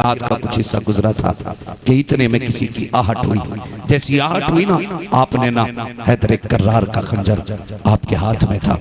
رات کا کچھ حصہ گزرا تھا کہ اتنے میں کسی کی آہٹ ہوئی. جیسی آہٹ ہوئی نا، آپ نے نا حیدر کرار کا خنجر آپ کے ہاتھ میں تھا،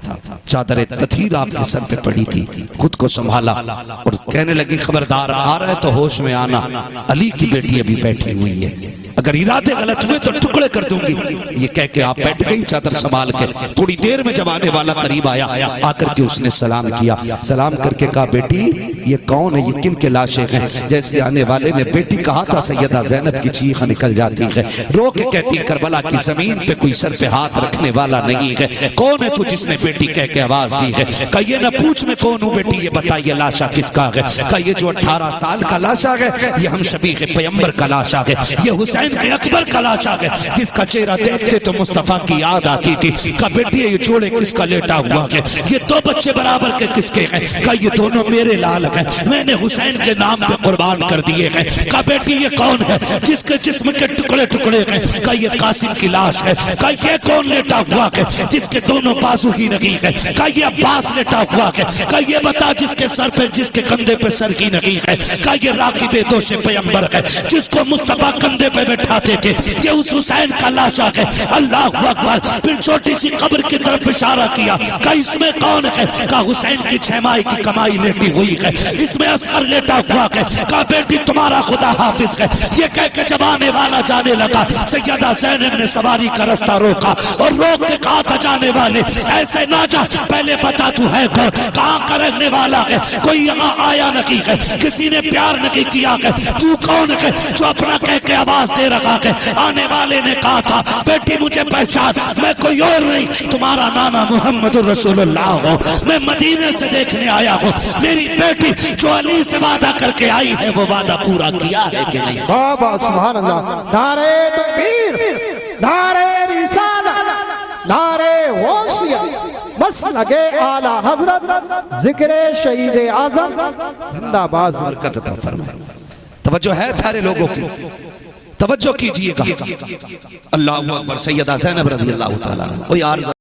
چادر تطہیر آپ کے سر پہ پڑی تھی، خود کو سنبھالا اور کہنے لگی خبردار، آ رہا ہے تو ہوش میں آنا، علی کی بیٹی ابھی بیٹھی ہوئی ہے، اگر ارادے غلط ہوئے تو ٹکڑے کر دوں گی. یہ کہہ کے آپ بیٹھ گئی چادر سنبھال کے. تھوڑی دیر میں جب آنے والا قریب آیا، آ کر کے اس نے سلام کیا. سلام کر کے کہا بیٹی یہ کون ہے، یہ کن کے لاشیں ہیں؟ جیسے آنے والے نے بیٹی کہا تھا سیدہ زینب کی چیخ نکل جاتی ہے، رو کے کہتی کربلا کی زمین پہ کوئی سر پہ ہاتھ رکھنے والا نہیں ہے. کون ہے تو جس نے بیٹی کہہ کے آواز دی ہے؟ کہ یہ نہ پوچھ میں کون ہوں بیٹی، یہ بتا یہ لاشا کس کا ہے؟ کہ یہ جو 18 سال کا لاشا ہے یہ ہم شبیح پیمبر کا لاشا ہے، یہ حسین کے اکبر کا لاشا ہے جس کا چہرہ دیکھتے تو مصطفیٰ کی یاد آتی تھی. کہ بیٹی یہ جوڑے کس کا لیٹا ہوا ہے، یہ 2 بچے برابر کے کس کے ہیں؟ کہ یہ دونوں میرے لال ہیں، میں نے حسین کے نام پہ قربان کر دیے ہیں. کہ بیٹی یہ کون ہے جس کے جسم کے ٹکڑے ٹکڑے ہیں؟ کہ یہ قاسم کی لاش ہے. کہ یہ کون لیٹا ہوا ہے جس کے دونوں بازو ہی نہیں ہے؟ کہ یہ عباس لیٹا ہوا ہے. کہ یہ بتا جس کے سر پہ جس کے کندھے پہ سر ہی نہیں ہے؟ کہ یہ راکب دوش پیمبر ہے جس کو مصطفیٰ کندھے پہ بٹھاتے تھے، یہ اس حسین کا لاشا ہے. اللہ اکبر. پھر چھوٹی سی قبر کی طرف اشارہ کیا کہ اس میں کون ہے؟ کہ حسین کی 6 ماہ کی کمائی لیٹی ہوئی ہے، اس میں اصغر لیٹا ہوا ہے. کہ بیٹی تمہارا خدا حافظ ہے. یہ کہہ کے جب آنے والا جانے لگا، سیدہ زینب نے سواری کا رستہ روکا اور روک کے کہا تھا جانے والے ایسے نہ جا، پہلے بتا تو ہے کون، کہاں کا رہنے والا ہے؟ کوئی یہاں آیا نہیں ہے، کسی نے پیار نہیں کیا ہے، تو کون ہے جو اپنا کہہ کے آواز دے رکھا ہے؟ آنے والے نے کہا تھا بیٹی مجھے پہچان، میں کوئی اور نہیں، تمہارا نانا محمد رسول اللہ ہوں، میں مدینے سے دیکھنے آیا ہوں. میری بیٹی جو علی سے وعدہ کر کے آئی ہے وہ وعدہ پورا کیا ہے کہ نہیں؟ بابا سبحان اللہ. نعرہ تکبیر، نعرہ رسالت، نعرہ غوثیت، مسلک اعلی حضرت، ذکر شہید اعظم زندہ باد. برکت عطا فرمائے. توجہ ہے سارے لوگوں کی، توجہ کیجئے گا. اللہ اکبر. سیدہ زینب رضی اللہ تعالیٰ عنہ.